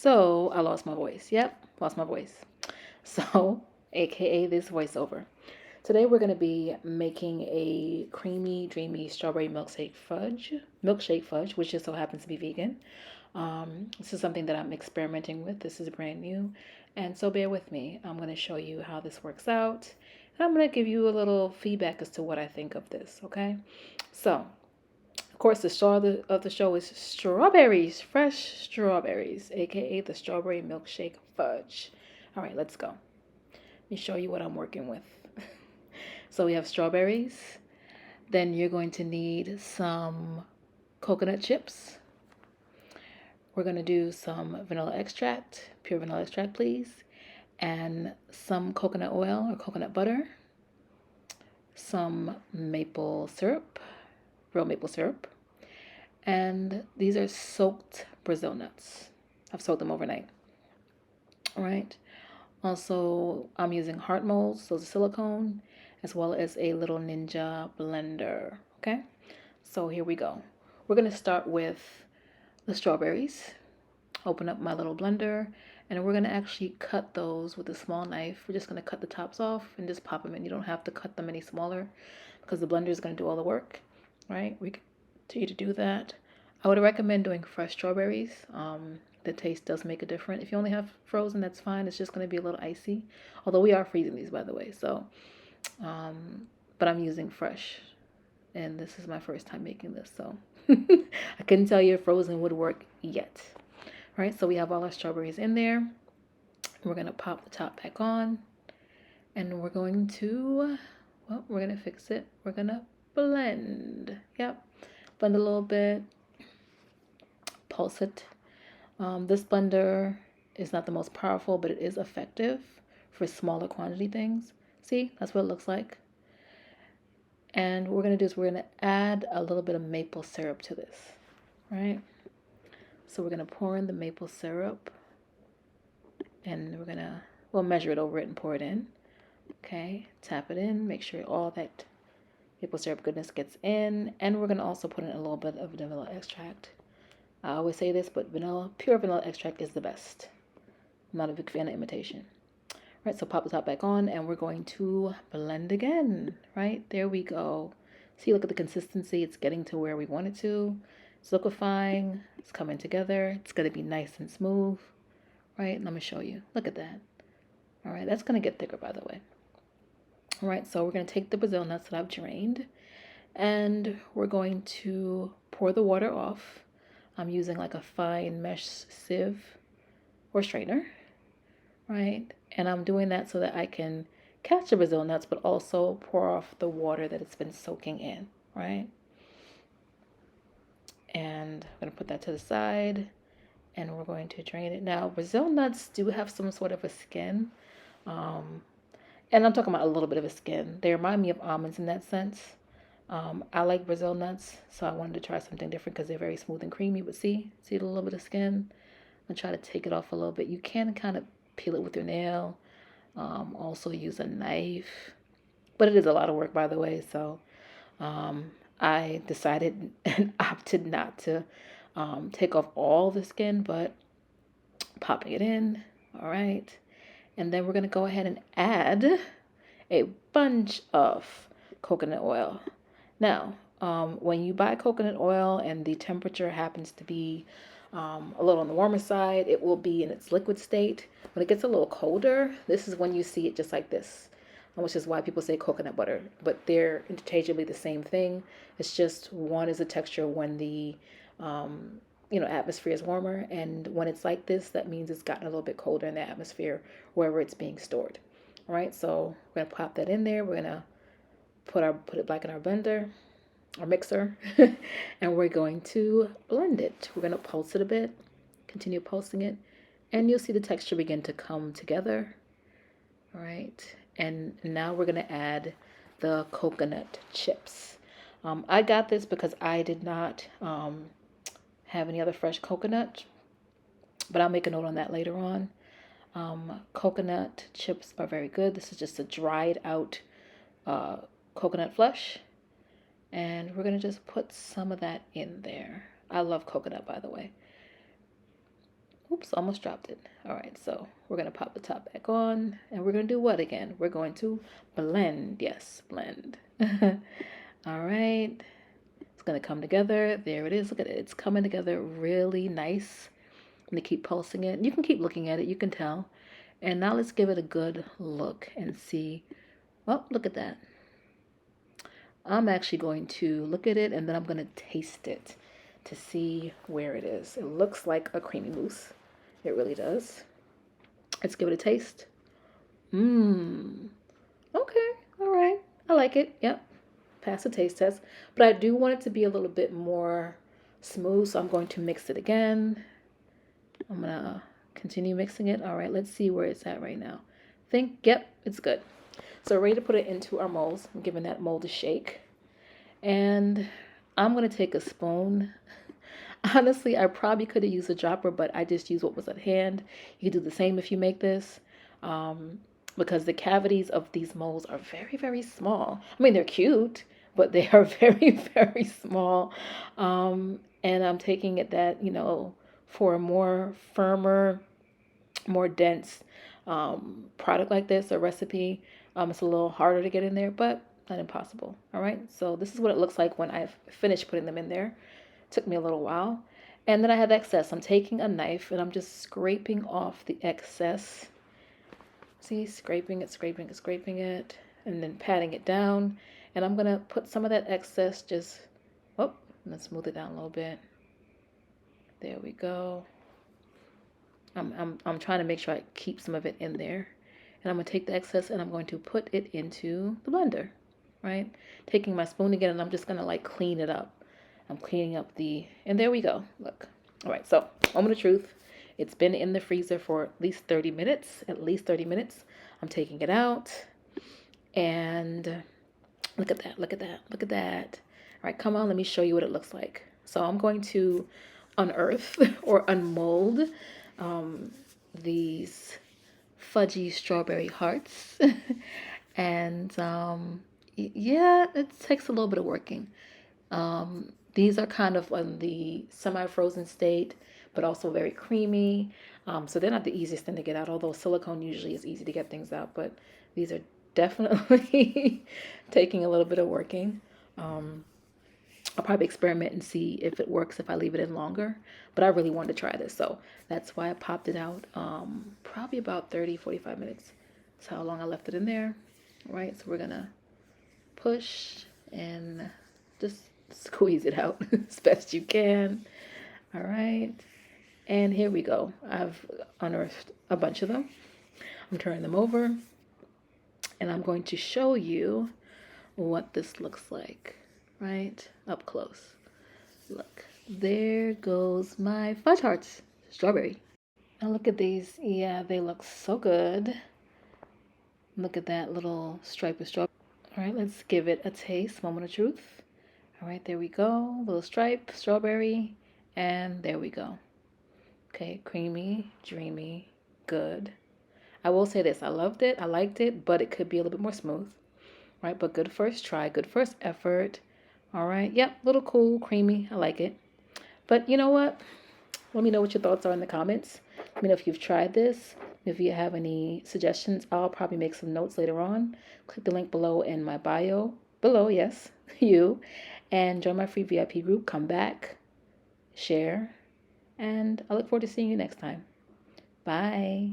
So I lost my voice. Yep, lost my voice. So, aka this voiceover. Today we're going to be making a creamy, dreamy strawberry milkshake fudge, which just so happens to be vegan. This is something that I'm experimenting with. This is brand new, and so bear with me. I'm going to show you how this works out, and I'm going to give you a little feedback as to what I think of this. Okay, so of course, the star of the show is strawberries, fresh strawberries, aka the strawberry milkshake fudge. All right, let's go. Let me show you what I'm working with. So we have strawberries. Then you're going to need some coconut chips. We're going to do some vanilla extract, pure vanilla extract, please, and some coconut oil or coconut butter, some maple syrup, real maple syrup, and these are soaked Brazil nuts. I've soaked them overnight. All right. Also, I'm using heart molds, those are silicone, as well as a little Ninja blender. Okay. So here we go. We're going to start with the strawberries. Open up my little blender, and we're going to actually cut those with a small knife. We're just going to cut the tops off and just pop them in. You don't have to cut them any smaller because the blender is going to do all the work. Right. We continue to do that. I would recommend doing fresh strawberries. The taste does make a difference. If you only have frozen, that's fine. It's just going to be a little icy. Although we are freezing these, by the way. So, but I'm using fresh. And this is my first time making this. So I couldn't tell you if frozen would work yet. All right, so we have all our strawberries in there. We're going to pop the top back on. And we're going to, well, we're going to fix it. We're going to blend. Yep. Blend a little bit. Pulse it. This blender is not the most powerful, but it is effective for smaller quantity things. See, that's what it looks like. And what we're going to do is we're going to add a little bit of maple syrup to this, right? So we're going to pour in the maple syrup, and we'll measure it over it and pour it in. Okay, tap it in, make sure all that maple syrup goodness gets in, and we're going to also put in a little bit of vanilla extract. I always say this, but pure vanilla extract is the best. I'm not a big fan of imitation. Right, so pop the top back on, and we're going to blend again. Right, there we go. See, look at the consistency. It's getting to where we want it to. It's liquefying. It's coming together. It's going to be nice and smooth. Right, let me show you. Look at that. All right, that's going to get thicker, by the way. All right, so we're going to take the Brazil nuts that I've drained, and we're going to pour the water off. I'm using like a fine mesh sieve or strainer, right? And I'm doing that so that I can catch the Brazil nuts, but also pour off the water that it's been soaking in, right? And I'm going to put that to the side, and we're going to drain it. Now, Brazil nuts do have some sort of a skin, and I'm talking about a little bit of a skin. They remind me of almonds in that sense. I like Brazil nuts, so I wanted to try something different because they're very smooth and creamy. But see the little bit of skin? I'm going to try to take it off a little bit. You can kind of peel it with your nail. Also use a knife. But it is a lot of work, by the way. So I decided and opted not to take off all the skin, but popping it in. All right. And then we're going to go ahead and add a bunch of coconut oil. Now, when you buy coconut oil and the temperature happens to be a little on the warmer side, it will be in its liquid state. When it gets a little colder, this is when you see it just like this, which is why people say coconut butter, but they're interchangeably the same thing. It's just one is a texture when the atmosphere is warmer, and when it's like this, that means it's gotten a little bit colder in the atmosphere wherever it's being stored. All right, so we're gonna pop that in there. We're gonna put it back in our blender, our mixer, and we're going to blend it. We're gonna pulse it a bit, continue pulsing it, and you'll see the texture begin to come together. All right, and now we're gonna add the coconut chips. I got this because I did not have any other fresh coconut, but I'll make a note on that later on. Coconut chips are very good. This is just a dried out coconut flesh, and we're gonna just put some of that in there. I love coconut, by the way. Oops, Oops, almost dropped it. All right, so we're going to pop the top back on, and we're going to do what again? We're going to blend. Yes, blend. All right. It's going to come together. There it is. Look at it. It's coming together really nice. I'm going to keep pulsing it. You can keep looking at it. You can tell. And now let's give it a good look and see. Oh, look at that. I'm actually going to look at it, and then I'm going to taste it to see where it is. It looks like a creamy mousse. It really does. Let's give it a taste. Mmm. Okay. All right. I like it. Yep. Pass the taste test. But I do want it to be a little bit more smooth, so I'm going to mix it again. I'm going to continue mixing it. All right. Let's see where it's at right now. Yep, it's good. So ready to put it into our molds. I'm giving that mold a shake. And I'm going to take a spoon. Honestly, I probably could have used a dropper, but I just used what was at hand. You can do the same if you make this. Because the cavities of these molds are very, very small. I mean, they're cute, but they are very, very small. And I'm taking it that, for a more firmer, more dense product like this, a recipe, it's a little harder to get in there, but not impossible. All right, so this is what it looks like when I've finished putting them in there. It took me a little while. And then I have excess. I'm taking a knife and I'm just scraping off the excess. See, scraping it, and then patting it down. And I'm going to put some of that excess just, let's smooth it down a little bit. There we go. I'm trying to make sure I keep some of it in there. And I'm going to take the excess and I'm going to put it into the blender, right? Taking my spoon again, and I'm just going to clean it up. I'm cleaning up and there we go. Look. All right, so moment of truth. It's been in the freezer for at least 30 minutes. I'm taking it out. And look at that. All right, come on, let me show you what it looks like. So I'm going to unearth or unmold these fudgy strawberry hearts. And yeah, it takes a little bit of working. These are kind of on the semi-frozen state, but also very creamy. So they're not the easiest thing to get out, although silicone usually is easy to get things out, but these are definitely taking a little bit of working. I'll probably experiment and see if it works if I leave it in longer, but I really wanted to try this, so that's why I popped it out. Probably about 30-45 minutes. That's how long I left it in there. All right, so we're gonna push and just squeeze it out as best you can. All right, and here we go. I've unearthed a bunch of them. I'm turning them over, and I'm going to show you what this looks like, right up close. Look, there goes my fudge hearts, strawberry. Now look at these. Yeah, they look so good. Look at that little stripe of strawberry. All right, let's give it a taste. Moment of truth. All right, there we go. Little stripe, strawberry, and there we go. Okay, creamy, dreamy, good. I will say this, I loved it, I liked it, but it could be a little bit more smooth. Right, but good first try, good first effort. All right, yep, little cool, creamy, I like it. But you know what? Let me know what your thoughts are in the comments. Let me know if you've tried this. If you have any suggestions, I'll probably make some notes later on. Click the link below in my bio. Below, yes, you. And join my free VIP group. Come back, share, and I look forward to seeing you next time. Bye.